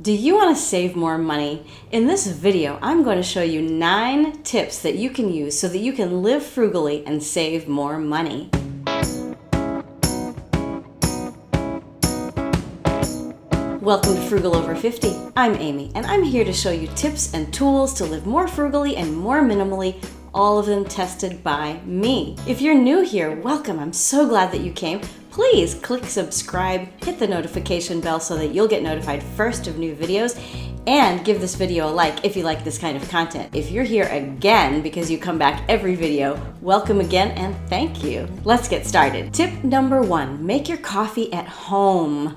Do you want to save more money? In this video, I'm going to show you 9 tips that you can use so that you can live frugally and save more money. Welcome to Frugal Over 50. I'm Amy, and I'm here to show you tips and tools to live more frugally and more minimally, all of them tested by me. If you're new here, welcome. I'm so glad that you came. Please click subscribe, hit the notification bell so that you'll get notified first of new videos, and give this video a like if you like this kind of content. If you're here again because you come back every video, welcome again and thank you. Let's get started. Tip number 1, make your coffee at home.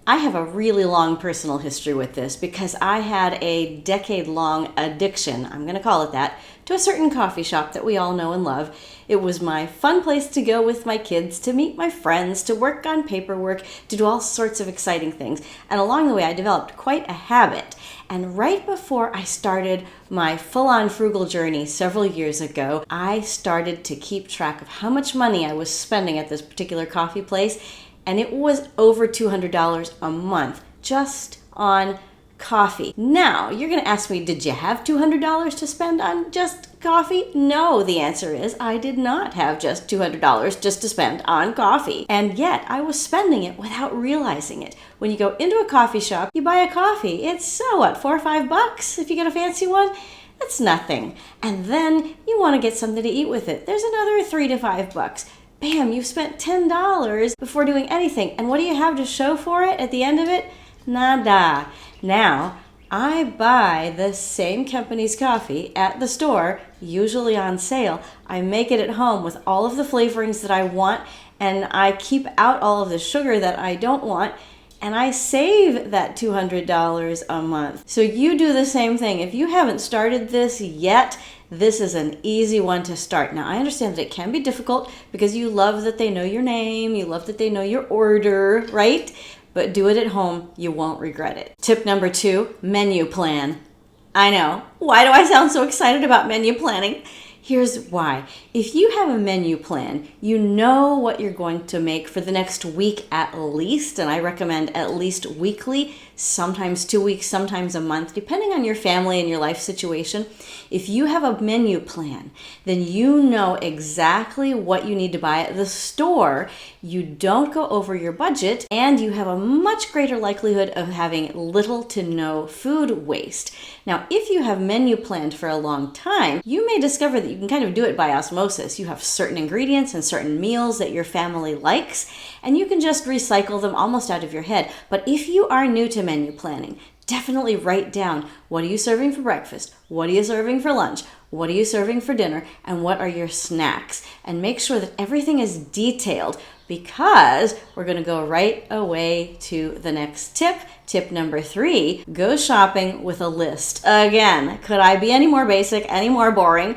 I have a really long personal history with this because I had a decade-long addiction, I'm going to call it that, to a certain coffee shop that we all know and love. It was my fun place to go with my kids, to meet my friends, to work on paperwork, to do all sorts of exciting things. And along the way, I developed quite a habit. And right before I started my full-on frugal journey several years ago, I started to keep track of how much money I was spending at this particular coffee place. And it was over $200 a month just on coffee. Now, you're going to ask me, did you have $200 to spend on just coffee? No, the answer is I did not have just $200 just to spend on coffee. And yet, I was spending it without realizing it. When you go into a coffee shop, you buy a coffee. It's $4 or $5 if you get a fancy one. That's nothing. And then you want to get something to eat with it. There's another $3 to $5. Bam, you've spent $10 before doing anything. And what do you have to show for it at the end of it? Nada. Now, I buy the same company's coffee at the store, usually on sale. I make it at home with all of the flavorings that I want, and I keep out all of the sugar that I don't want, and I save that $200 a month. So you do the same thing. If you haven't started this yet, this is an easy one to start. Now, I understand that it can be difficult because you love that they know your name, you love that they know your order, right? But do it at home, you won't regret it. Tip number 2, menu plan. I know, why do I sound so excited about menu planning? Here's why. If you have a menu plan, you know what you're going to make for the next week at least, and I recommend at least weekly, sometimes 2 weeks, sometimes a month, depending on your family and your life situation. If you have a menu plan, then you know exactly what you need to buy at the store. You don't go over your budget, and you have a much greater likelihood of having little to no food waste. Now, if you have menu planned for a long time, you may discover that you can kind of do it by osmosis. You have certain ingredients and certain meals that your family likes, and you can just recycle them almost out of your head. But if you are new to menu planning, definitely write down, what are you serving for breakfast? What are you serving for lunch? What are you serving for dinner? And what are your snacks? And make sure that everything is detailed, because we're going to go right away to the next tip. Tip number 3, go shopping with a list. Again, could I be any more basic, any more boring?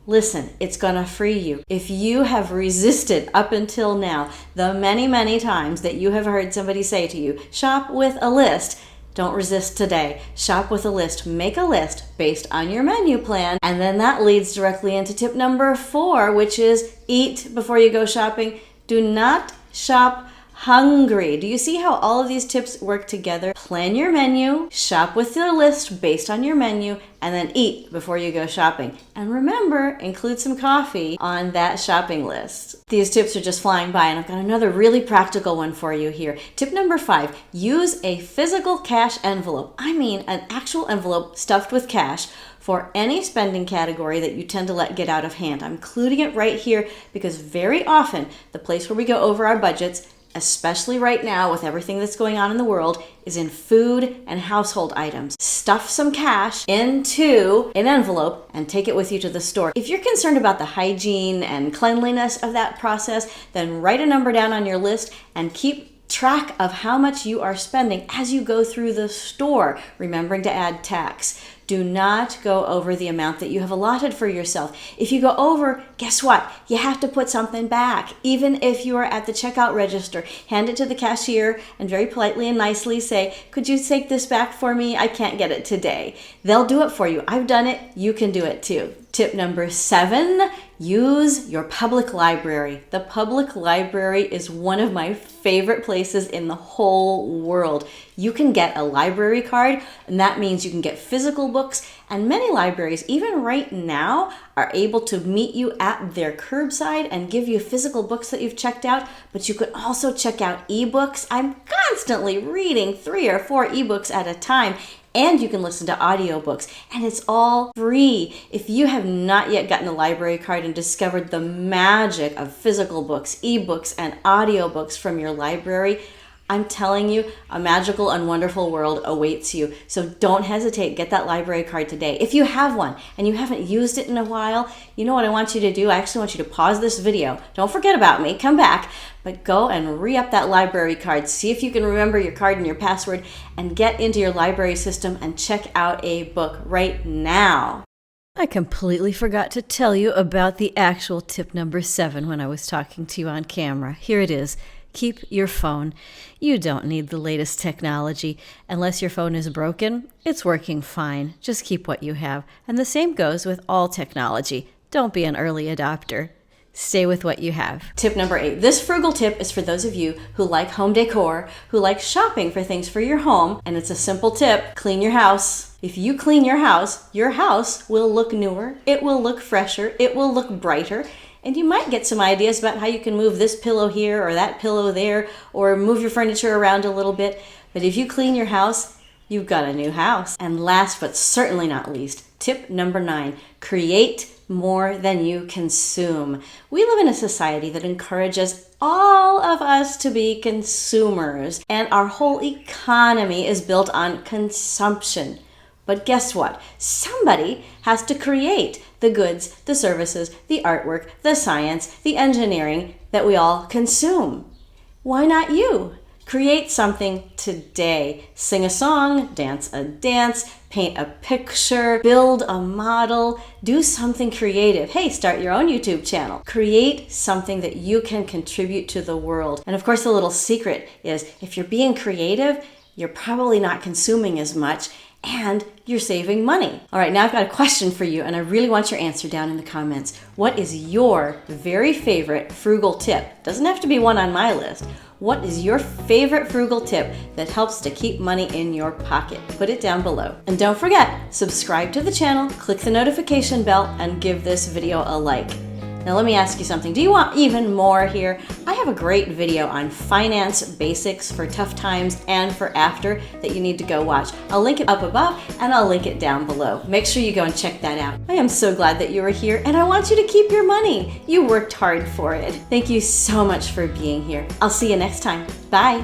Listen, it's going to free you. If you have resisted up until now the many, many times that you have heard somebody say to you, shop with a list, don't resist today. Shop with a list. Make a list based on your menu plan. And then that leads directly into tip number 4, which is eat before you go shopping. Do not shop hungry. Do you see how all of these tips work together? Plan your menu, shop with the list based on your menu, and then eat before you go shopping. And remember, include some coffee on that shopping list. These tips are just flying by, and I've got another really practical one for you here. Tip number 5, use a physical cash envelope. I mean an actual envelope stuffed with cash for any spending category that you tend to let get out of hand. I'm including it right here because very often the place where we go over our budgets, especially right now with everything that's going on in the world, is in food and household items. Stuff some cash into an envelope and take it with you to the store. If you're concerned about the hygiene and cleanliness of that process, then write a number down on your list and keep track of how much you are spending as you go through the store, remembering to add tax. Do not go over the amount that you have allotted for yourself. If you go over, guess what? You have to put something back. Even if you are at the checkout register, hand it to the cashier and very politely and nicely say, could you take this back for me? I can't get it today. They'll do it for you. I've done it. You can do it too. Tip number 7, use your public library. The public library is one of my favorite places in the whole world. you can get a library card, and that means you can get physical books. And many libraries, even right now, are able to meet you at their curbside and give you physical books that you've checked out, but you could also check out ebooks. I'm constantly reading 3 or 4 ebooks at a time. And you can listen to audiobooks, and it's all free. If you have not yet gotten a library card and discovered the magic of physical books, ebooks, and audiobooks from your library, I'm telling you, a magical and wonderful world awaits you. So don't hesitate, get that library card today. If you have one and you haven't used it in a while, you know what I want you to do? I actually want you to pause this video. Don't forget about me, come back, but go and re-up that library card. See if you can remember your card and your password and get into your library system and check out a book right now. I completely forgot to tell you about the actual tip number 7 when I was talking to you on camera. Here it is. Keep your phone. You don't need the latest technology. Unless your phone is broken, it's working fine. Just keep what you have. And the same goes with all technology. Don't be an early adopter. Stay with what you have. Tip number 8. This frugal tip is for those of you who like home decor, who like shopping for things for your home, and it's a simple tip. Clean your house. If you clean your house will look newer, it will look fresher, it will look brighter, and you might get some ideas about how you can move this pillow here or that pillow there, or move your furniture around a little bit. But if you clean your house, you've got a new house. And last but certainly not least, tip number 9, create more than you consume. We live in a society that encourages all of us to be consumers, and our whole economy is built on consumption. But guess what? Somebody has to create the goods, the services, the artwork, the science, the engineering that we all consume. Why not you? Create something today. Sing a song, dance a dance, paint a picture, build a model, do something creative. Hey, start your own YouTube channel. Create something that you can contribute to the world. And of course, the little secret is if you're being creative, you're probably not consuming as much, and you're saving money. All right, now I've got a question for you, and I really want your answer down in the comments. What is your very favorite frugal tip? Doesn't have to be one on my list. What is your favorite frugal tip that helps to keep money in your pocket? Put it down below. And don't forget, subscribe to the channel, click the notification bell, and give this video a like. Now let me ask you something. Do you want even more here? I have a great video on finance basics for tough times and for after that you need to go watch. I'll link it up above and I'll link it down below. Make sure you go and check that out. I am so glad that you were here, and I want you to keep your money. You worked hard for it. Thank you so much for being here. I'll see you next time. Bye.